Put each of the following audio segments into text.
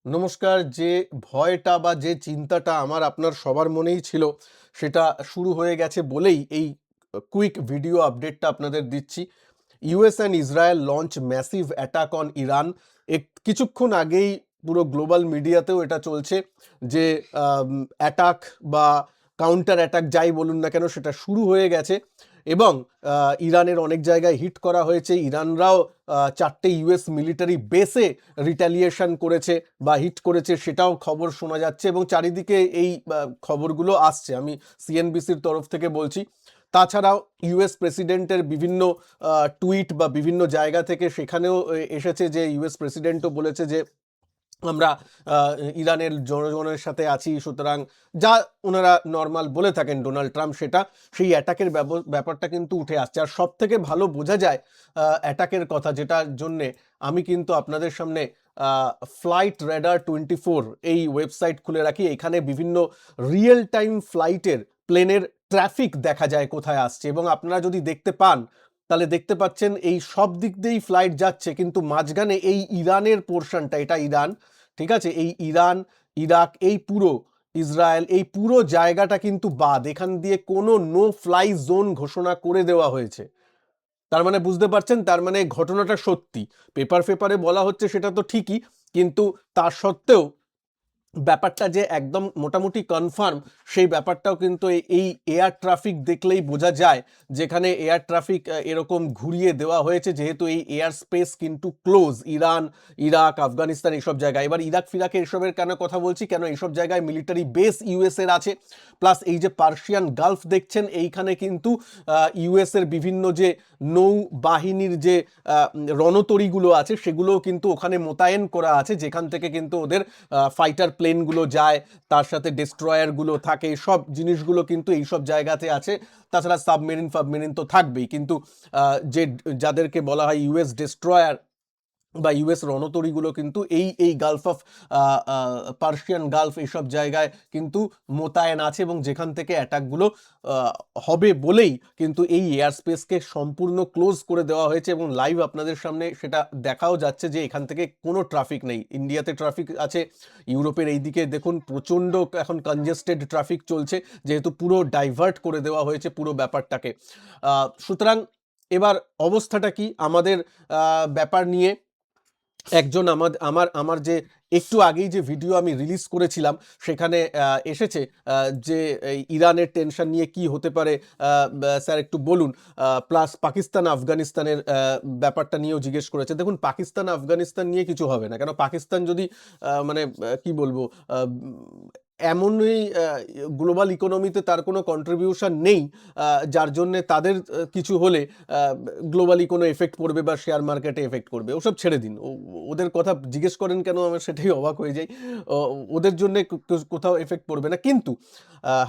নমস্কার। যে ভয়টা বা যে চিন্তাটা আমার আপনার সবার মনেই ছিল, সেটা শুরু হয়ে গেছে বলেই এই কুইক ভিডিও আপডেটটা আপনাদের দিচ্ছি। US and Israel launch massive attack on Iran. কিছুক্ষণ আগেই পুরো গ্লোবাল মিডিয়াতেও এটা চলছে যে অ্যাটাক বা কাউন্টার অ্যাটাক যাই বলুন না কেন সেটা শুরু হয়ে গেছে এবং ইরানের অনেক জায়গায় হিট করা হয়েছে। ইরানরাও 4টে ইউএস মিলিটারি বেসে রিট্যালিয়েশন করেছে বা হিট করেছে, সেটাও খবর শোনা যাচ্ছে এবং চারিদিকে এই খবরগুলো আসছে। আমি সিএনবিসির তরফ থেকে বলছি। তাছাড়াও ইউএস প্রেসিডেন্টের বিভিন্ন টুইট বা বিভিন্ন জায়গা থেকে সেখানেও এসেছে যে ইউএস প্রেসিডেন্টও বলেছে যে আমরা ইরানের জনগণের সাথে আছি। সুতরাং যা ওনারা নর্মাল বলে থাকেন ডোনাল্ড ট্রাম্প, সেটা সেই অ্যাটাকের ব্যাপারটা কিন্তু উঠে আসছে। আর সব থেকে ভালো বোঝা যায় অ্যাটাকের কথা, যেটার জন্যে আমি কিন্তু আপনাদের সামনে ফ্লাইট রেডার 24 এই ওয়েবসাইট খুলে রাখি। এখানে বিভিন্ন রিয়েল টাইম ফ্লাইটের প্লেনের ট্রাফিক দেখা যায় কোথায় আসছে, এবং আপনারা যদি দেখতে পান তাহলে দেখতে পাচ্ছেন এই সব দিক দিয়েই ফ্লাইট যাচ্ছে, কিন্তু মাঝখানে এই ইরানের পোর্শনটা, এটা ইরান, ঠিক আছে, এই ইরান, ইরাক, এই পুরো ইসরায়েল, এই পুরো জায়গাটা কিন্তু বাদ। এখান দিয়ে কোনো নো ফ্লাই জোন ঘোষণা করে দেওয়া হয়েছে। তার মানে বুঝতে পারছেন, তার মানে ঘটনাটা সত্যি। পেপারে বলা হচ্ছে সেটা তো ঠিকই, কিন্তু তার সত্ত্বেও ব্যাপারটা যে একদম মোটামুটি কনফার্ম, সেই ব্যাপারটাও কিন্তু এই এয়ার ট্রাফিক দেখলেই বোঝা যায়। যেখানে এয়ার ট্রাফিক এরকম ঘুরিয়ে দেওয়া হয়েছে, যেহেতু এই এয়ার স্পেস কিন্তু ক্লোজ ইরান, ইরাক, আফগানিস্তান এইসব জায়গায়। এবার ইরাক ফিরাকে এসবের কেন কথা বলছি, কেন এইসব জায়গায় মিলিটারি বেস ইউএস এর আছে। প্লাস এই যে পার্সিয়ান গালফ দেখছেন, এইখানে কিন্তু ইউএস এর বিভিন্ন যে নৌবাহিনীর যে রণতরীগুলো আছে সেগুলোও কিন্তু ওখানে মোতায়েন করা আছে, যেখান থেকে কিন্তু ওদের ফাইটার প্লেনগুলো যায়, তার সাথে ডেস্ট্রয়ারগুলো থাকে, সব জিনিসগুলো কিন্তু এইসব জায়গাতে আছে। তাছাড়া সাবমেরিন তো থাকবেই, কিন্তু যে যাদেরকে বলা হয় ইউএস ডেস্ট্রয়ার বা ইউএস রণতরীগুলো কিন্তু এই এই গালফ অফ পার্সিয়ান গালফ এইসব জায়গায় কিন্তু মোতায়েন আছে, এবং যেখান থেকে অ্যাটাকগুলো হবে বলেই কিন্তু এই এয়ার স্পেসকে সম্পূর্ণ ক্লোজ করে দেওয়া হয়েছে। এবং লাইভ আপনাদের সামনে সেটা দেখাও যাচ্ছে যে এখান থেকে কোনো ট্রাফিক নেই। ইন্ডিয়াতে ট্রাফিক আছে, ইউরোপের এই দিকে দেখুন প্রচণ্ড এখন কনজেস্টেড ট্রাফিক চলছে, যেহেতু পুরো ডাইভার্ট করে দেওয়া হয়েছে পুরো ব্যাপারটাকে। সুতরাং এবার অবস্থাটা কি আমাদের ব্যাপার নিয়ে, একজন আমার আমার যে একটু আগেই যে ভিডিও আমি রিলিজ করেছিলাম সেখানে এসেছে যে ইরানের টেনশন নিয়ে কি হতে পারে, স্যার একটু বলুন। প্লাস পাকিস্তান আফগানিস্তানের ব্যাপারটা নিয়েও জিজ্ঞেস করেছে। দেখুন, পাকিস্তান আফগানিস্তান নিয়ে কিছু হবে না, কেন পাকিস্তান যদি মানে কি বলবো, এমনই গ্লোবাল ইকোনমিতে তার কোনো কন্ট্রিবিউশন নেই যার জন্যে তাদের কিছু হলে গ্লোবালি কোনো এফেক্ট পড়বে বা শেয়ার মার্কেটে এফেক্ট করবে। ওসব ছেড়ে দিন, ওদের কথা জিজ্ঞেস করেন কেন, আমার সেটাই অবাক হয়ে যাই। ওদের জন্য কোথাও এফেক্ট পড়বে না, কিন্তু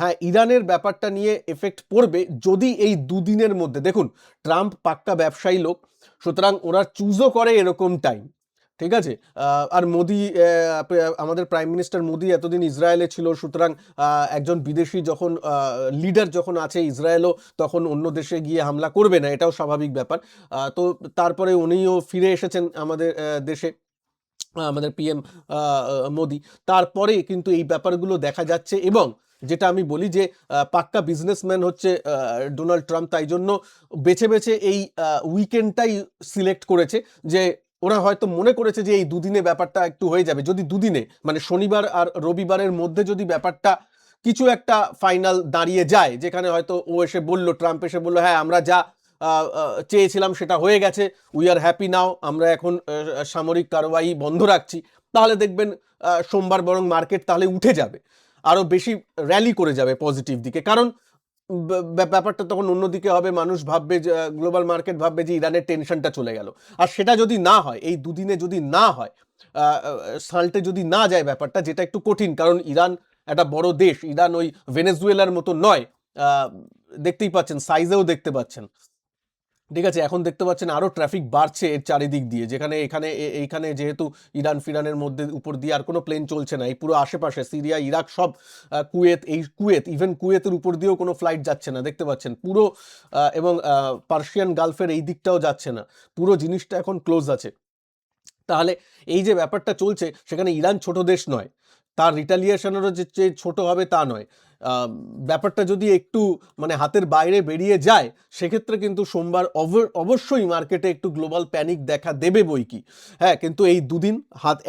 হ্যাঁ, ইরানের ব্যাপারটা নিয়ে এফেক্ট পড়বে যদি এই দুদিনের মধ্যে, দেখুন ট্রাম্প পাক্কা ব্যবসায়ী লোক, সুতরাং ওরা চুজও করে এরকম টাইম, ঠিক আছে। আর মোদি, আমাদের প্রাইম মিনিস্টার মোদি এতদিন ইসরায়েলে ছিল, সুতরাং একজন বিদেশি যখন লিডার যখন আছে ইসরায়েলও, তখন অন্য দেশে গিয়ে হামলা করবে না, এটাও স্বাভাবিক ব্যাপার। তো তারপরে উনিও ফিরে এসেছেন আমাদের দেশে, আমাদের পিএম মোদি। তারপরে কিন্তু এই ব্যাপারগুলো দেখা যাচ্ছে, এবং যেটা আমি বলি যে পাক্কা বিজনেসম্যান হচ্ছে ডোনাল্ড ট্রাম্প, তাই জন্য বেছে বেছে এই উইকেন্ডটাই সিলেক্ট করেছে। যে ওরা হয়তো মনে করেছে যে এই দুদিনে ব্যাপারটা একটু হয়ে যাবে, যদি দুদিনে মানে শনিবার আর রবিবারের মধ্যে যদি ব্যাপারটা কিছু একটা ফাইনাল দাঁড়িয়ে যায়, যেখানে হয়তো ও এসে বলল, ট্রাম্প এসে বলল হ্যাঁ আমরা যা চেয়েছিলাম সেটা হয়ে গেছে, উই আর হ্যাপি নাও, আমরা এখন সামরিক কারবাই বন্ধ রাখছি, তাহলে দেখবেন সোমবার বরং মার্কেট তাহলে উঠে যাবে, আরো বেশি র্যালি করে যাবে পজিটিভ দিকে। কারণ ব্যাপারটা তখন অন্যদিকে হবে, মানুষ ভাববে যে গ্লোবাল মার্কেট ভাববে যে ইরানের টেনশনটা চলে গেল। আর সেটা যদি না হয়, এই দুদিনে যদি না হয়, সাল্টে যদি না যায় ব্যাপারটা, যেটা একটু কঠিন, কারণ ইরান একটা বড় দেশ, ইরান ওই ভেনেজুয়েলার মতো নয়। দেখতেই পাচ্ছেন, সাইজেও দেখতে পাচ্ছেন, ঠিক আছে। এখন দেখতে পাচ্ছেন আরো ট্রাফিক বাড়ছে এর চারিদিক দিয়ে, যেখানে এইখানে যেহেতু ইরান ফিরানের মধ্যে উপর দিয়ে আর কোনো প্লেন চলছে না, এই পুরো আশেপাশে সিরিয়া, ইরাক সব, কুয়েত, ইভেন কুয়েতের উপর দিয়েও কোনো ফ্লাইট যাচ্ছে না, দেখতে পাচ্ছেন পুরো, এবং পার্সিয়ান গালফের এই দিকটাও যাচ্ছে না, পুরো জিনিসটা এখন ক্লোজ আছে। তাহলে এই যে ব্যাপারটা চলছে, সেখানে ইরান ছোট দেশ নয়, তার রিটালিয়েশনেরও যে ছোট হবে তা নয়। আহ, ব্যাপারটা যদি একটু মানে হাতের বাইরে বেরিয়ে যায়, সেক্ষেত্রে কিন্তু সোমবার অবশ্যই মার্কেটে একটু গ্লোবাল প্যানিক দেখা দেবে বই কি। হ্যাঁ, কিন্তু এই দুদিন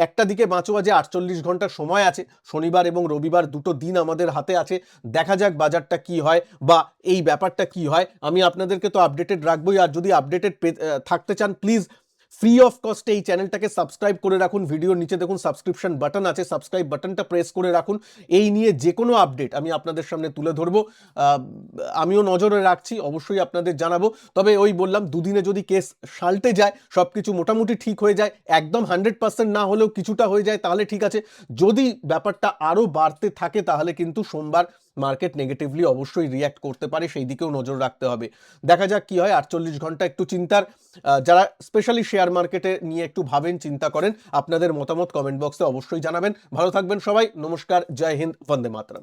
একটা দিকে বাঁচোয়া যে 48 ঘন্টা সময় আছে, শনিবার এবং রবিবার দুটো দিন আমাদের হাতে আছে। দেখা যাক বাজারটা কি হয় বা এই ব্যাপারটা কি হয়। আমি আপনাদেরকে তো আপডেটেড রাখবোই, আর যদি আপডেটেড থাকতে চান প্লিজ ফ্রি অফ কস্টে এই চ্যানেলটাকে সাবস্ক্রাইব করে রাখুন। ভিডিওর নিচে দেখুন সাবস্ক্রিপশন বাটন আছে, সাবস্ক্রাইব বাটনটা প্রেস করে রাখুন। এই নিয়ে যে কোনো আপডেট আমি আপনাদের সামনে তুলে ধরবো। আমিও নজরে রাখছি, অবশ্যই আপনাদের জানাবো। তবে ওই বললাম, দুদিনে যদি কেস সাল্টে যায়, সব কিছু মোটামুটি ঠিক হয়ে যায়, একদম 100% না হলেও কিছুটা হয়ে যায়, তাহলে ঠিক আছে। যদি ব্যাপারটা আরও বাড়তে থাকে, তাহলে কিন্তু সোমবার মার্কেট নেগেটিভলি অবশ্যই রিয়্যাক্ট করতে পারে, সেই দিকেও নজর রাখতে হবে। দেখা যাক কি হয়। 48 ঘন্টা একটু চিন্তার। যারা স্পেশালি শেয়ার মার্কেটে নিয়ে একটু ভাবেন, চিন্তা করেন, আপনাদের মতামত কমেন্ট বক্সে অবশ্যই জানাবেন। ভালো থাকবেন সবাই, নমস্কার, জয় হিন্দ, বন্দে মাতরম।